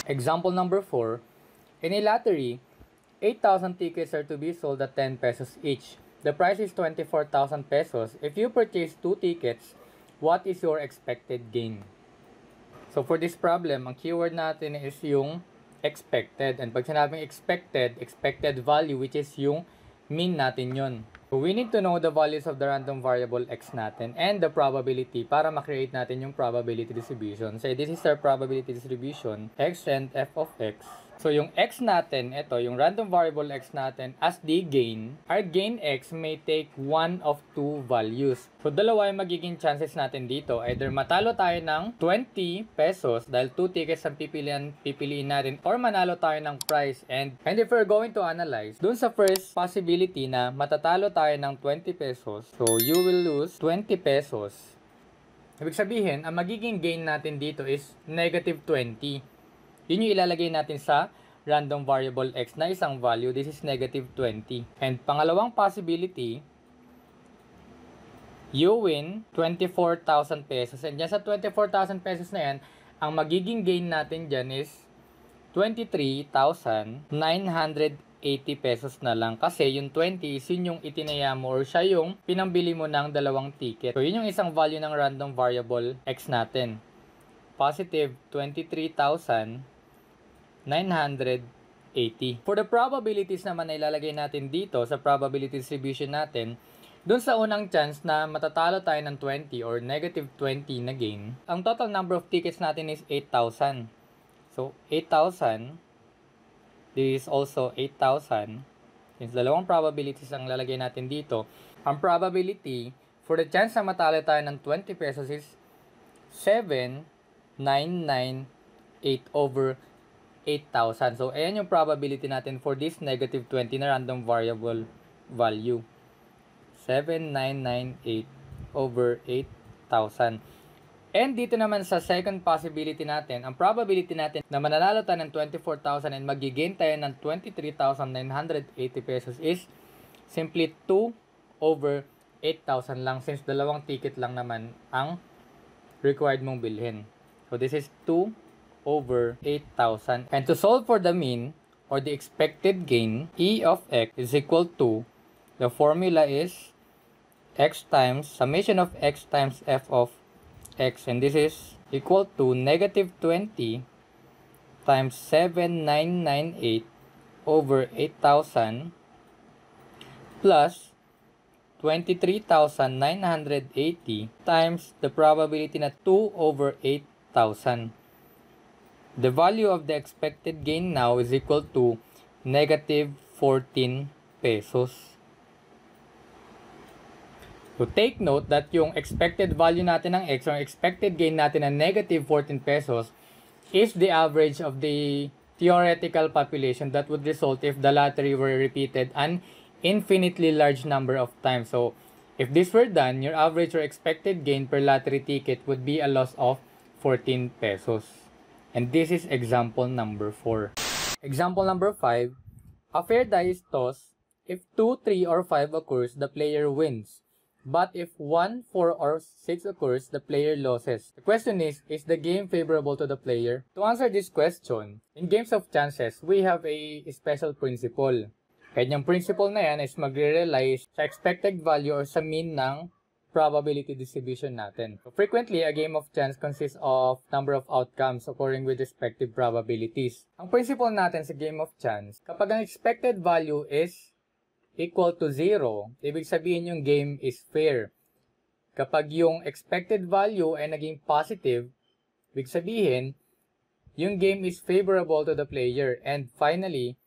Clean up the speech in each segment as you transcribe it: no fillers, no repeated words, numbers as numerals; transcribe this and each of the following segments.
Example number 4. In a lottery, 8,000 tickets are to be sold at 10 pesos each. The price is 24,000 pesos. If you purchase 2 tickets, what is your expected gain? So for this problem, ang keyword natin is yung expected. And pag sinabing expected value, which is yung mean natin yun. So we need to know the values of the random variable x natin and the probability para ma-create natin yung probability distribution. So this is our probability distribution, x and f of x. So yung x natin, ito, yung random variable x natin as the gain, our gain x may take one of two values. So dalawa yung magiging chances natin dito. Either matalo tayo ng 20 pesos dahil 2 tickets ang pipiliin natin, or manalo tayo ng prize. And if we're going to analyze, dun sa first possibility na matatalo tayo ng 20 pesos, so you will lose 20 pesos. Ibig sabihin, ang magiging gain natin dito is negative 20. Yun yung ilalagay natin sa random variable x na isang value. This is negative 20. And pangalawang possibility, you win 24,000 pesos. And dyan sa 24,000 pesos na yan, ang magiging gain natin dyan is 23,980 pesos na lang. Kasi yung 20 is yun yung itinaya mo or siya yung pinambili mo ng dalawang ticket. So yun yung isang value ng random variable x natin. Positive 23,980. For the probabilities naman na ilalagay natin dito sa probability distribution natin, dun sa unang chance na matatalo tayo ng 20 or negative 20 na gain, ang total number of tickets natin is 8,000. So, 8,000. This is also 8,000. Since dalawang probabilities ang lalagay natin dito, ang probability for the chance na matalo tayo ng 20 pesos is 7,998 over 8,000. So, ayan yung probability natin for this negative 20 na random variable value. 7,998 over 8,000. And dito naman sa second possibility natin, ang probability natin na mananalo tayo ng 24,000 and magigain tayo ng 23,980 pesos is simply 2 over 8,000 lang, since dalawang ticket lang naman ang required mong bilhin. So, this is 2 over 8,000. And to solve for the mean or the expected gain, E of x is equal to, the formula is x times summation of x times f of x, and this is equal to negative 20 times 7,998 over 8,000 plus 23,980 times the probability na 2 over 8,000. The value of the expected gain now is equal to negative 14 pesos. So take note that yung expected value natin ng x or expected gain natin ng negative 14 pesos is the average of the theoretical population that would result if the lottery were repeated an infinitely large number of times. So if this were done, your average or expected gain per lottery ticket would be a loss of 14 pesos. And this is example number 4. Example number 5. A fair die is tossed. If 2, 3, or 5 occurs, the player wins. But if 1, 4, or 6 occurs, the player loses. The question is the game favorable to the player? To answer this question, in games of chances, we have a special principle. Kaya yung principle na yan is magre-rely sa expected value or sa mean ng probability distribution natin. So frequently, a game of chance consists of number of outcomes occurring with respective probabilities. Ang principle natin sa game of chance, kapag ang expected value is equal to 0, ibig sabihin yung game is fair. Kapag yung expected value ay naging positive, ibig sabihin, yung game is favorable to the player. And finally,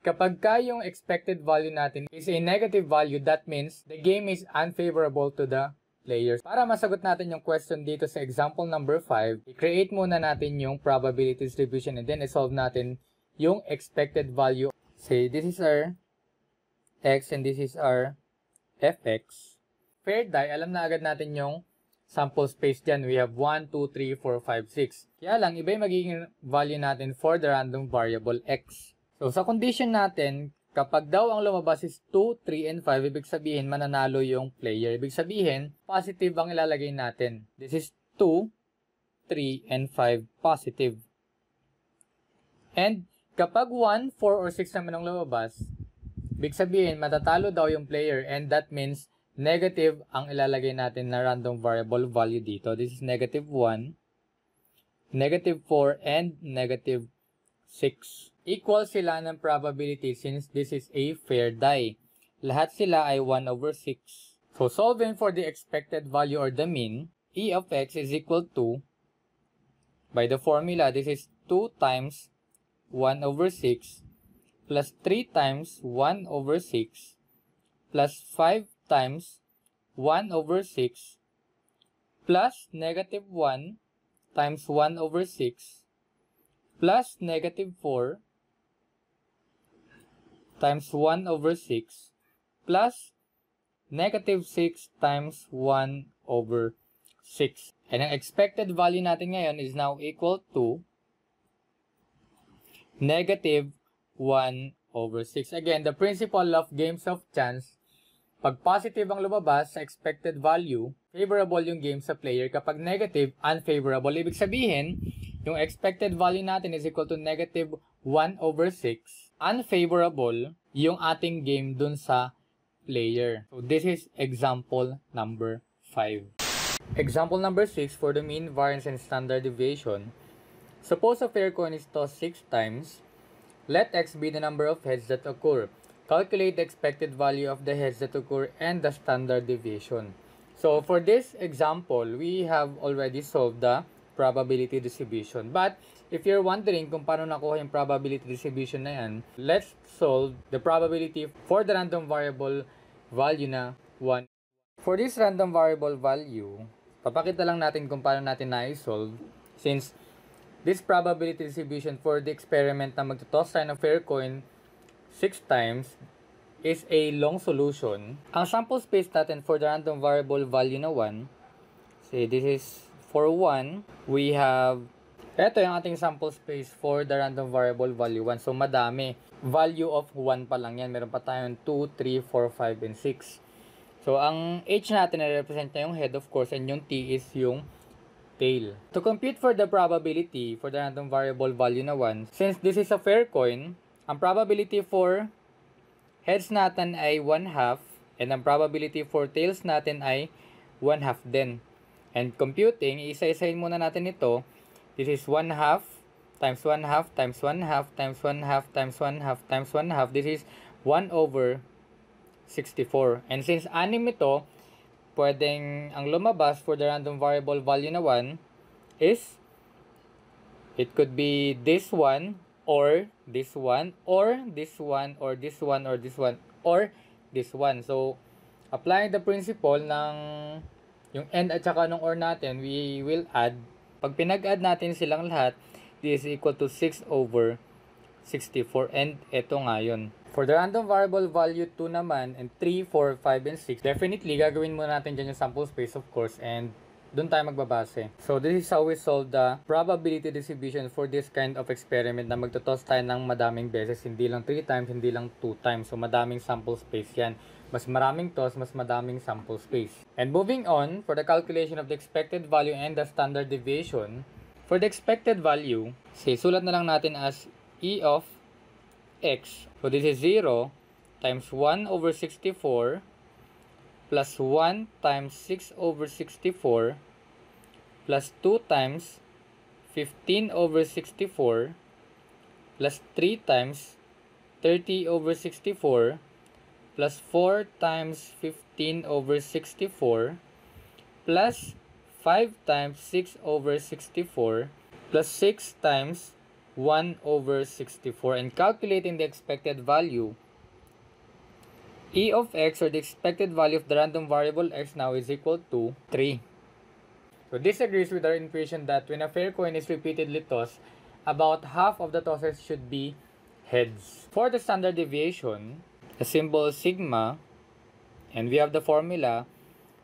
kapag yung expected value natin is a negative value, that means the game is unfavorable to the players. Para masagot natin yung question dito sa example number 5, i-create muna natin yung probability distribution and then i-solve natin yung expected value. Say, this is our x and this is our fx. Fair die, alam na agad natin yung sample space dyan. We have 1, 2, 3, 4, 5, 6. Kaya lang, iba yung magiging value natin for the random variable x. So, sa condition natin, kapag daw ang lumabas is 2, 3, and 5, ibig sabihin mananalo yung player. Ibig sabihin, positive ang ilalagay natin. This is 2, 3, and 5 positive. And kapag 1, 4, or 6 naman ang lumabas, big sabihin, matatalo daw yung player, and that means negative ang ilalagay natin na random variable value dito. This is negative 1, negative 4, and negative 6. Equal sila ng probability since this is a fair die. Lahat sila ay 1 over 6. So, solving for the expected value or the mean, E of x is equal to, by the formula, this is 2 times 1 over 6 plus 3 times 1 over 6 plus 5 times 1 over 6 plus negative 1 times 1 over 6 plus negative 4 times 1 over 6 plus negative 6 times 1 over 6. And ang expected value natin ngayon is now equal to negative 1 over 6. Again, the principle of games of chance, pag positive ang lumabas sa expected value, favorable yung game sa player. Kapag negative, unfavorable. Ibig sabihin, yung expected value natin is equal to negative 1 over 6. Unfavorable yung ating game dun sa player. So, this is example number 5. Example number 6 for the mean, variance, and standard deviation. Suppose a fair coin is tossed 6 times. Let x be the number of heads that occur. Calculate the expected value of the heads that occur and the standard deviation. So for this example, we have already solved the probability distribution. But if you're wondering kung paano nakuha yung probability distribution na yan, let's solve the probability for the random variable value na 1. For this random variable value, papakita lang natin kung paano natin na-solve since this probability distribution for the experiment na magtotoss tayo ng fair coin 6 times is a long solution. Ang sample space natin for the random variable value na 1, say this is for 1, we have, ito yung ating sample space for the random variable value 1. So madami. Value of 1 pa lang yan. Meron pa tayong 2, 3, 4, 5, and 6. So ang H natin na represent na yung head of course, and yung T is yung tail. To compute for the probability for the random variable value na 1, since this is a fair coin, ang probability for heads natin ay 1/2 and ang probability for tails natin ay 1/2 din. And computing, isa-isahin muna natin ito. This is 1/2 times 1/2 times 1/2 times 1/2 times 1/2 times 1/2. This is 1 over 64. And since 6 ito, pwedeng ang lumabas for the random variable value na 1 is, it could be this one, or this one, or this one, or this one, or this one, or this one. So, applying the principle ng yung and at saka ng or natin, we will add. Pag pinag-add natin silang lahat, this is equal to 6 over 64. And ito nga yun. For the random variable value 2 naman, and 3, 4, 5, and 6, definitely gagawin muna natin dyan yung sample space of course, and doon tayo magbabase. So this is how we solve the probability distribution for this kind of experiment na magtotoss tayo ng madaming beses, hindi lang 3 times, hindi lang 2 times. So madaming sample space yan. Mas maraming toss, mas madaming sample space. And moving on, for the calculation of the expected value and the standard deviation, for the expected value, say, sulat na lang natin as E of x. So this is 0 times 1 over 64 plus 1 times 6 over 64 plus 2 times 15 over 64 plus 3 times 30 over 64 plus 4 times 15 over 64 plus 5 times 6 over 64 plus 6 times 1 over 64, and calculating the expected value, E of x, or the expected value of the random variable x, now is equal to 3. So this agrees with our intuition that when a fair coin is repeatedly tossed, about half of the tosses should be heads. For the standard deviation, the symbol sigma, and we have the formula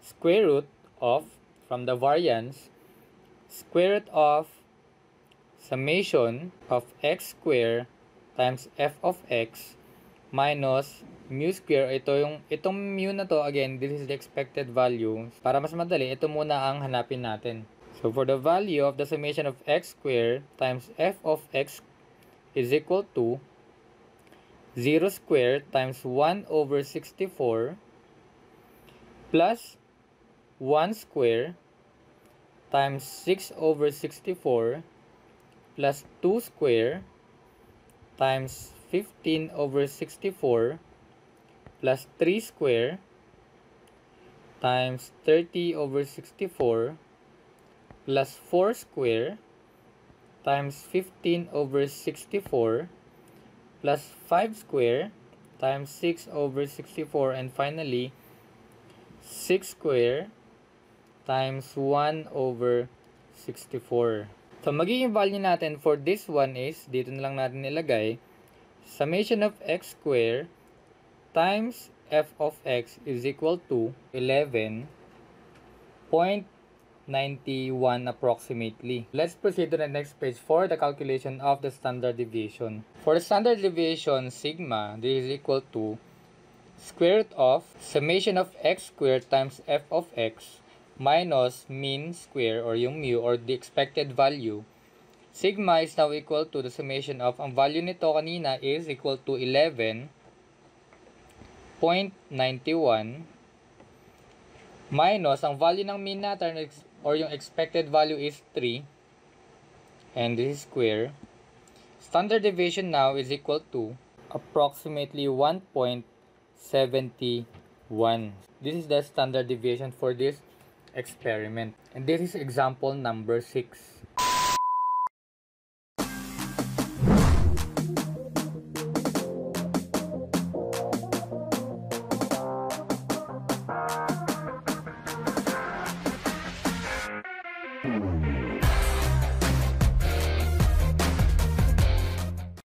square root of, from the variance, square root of summation of x square times f of x minus mu square. Itong mu na to, again, this is the expected value. Para mas madali, ito muna ang hanapin natin. So for the value of the summation of x square times f of x is equal to 0 squared times 1 over 64 plus 1 square times 6 over 64 plus 2 square times 15 over 64 plus 3 square times 30 over 64 plus 4 square times 15 over 64 plus 5 square times 6 over 64, and finally 6 square times 1 over 64. So magiging value natin for this one is, dito na lang natin nilagay, summation of x square times f of x is equal to 11.91 approximately. Let's proceed to the next page for the calculation of the standard deviation. For the standard deviation, sigma, this is equal to square root of summation of x squared times f of x minus mean square or yung mu or the expected value. Sigma is now equal to the summation of, ang value nito kanina is equal to 11.91 minus, ang value ng mean natin or yung expected value is 3, and this is square. Standard deviation now is equal to approximately 1.71. This is the standard deviation for this experiment, and this is example number 6.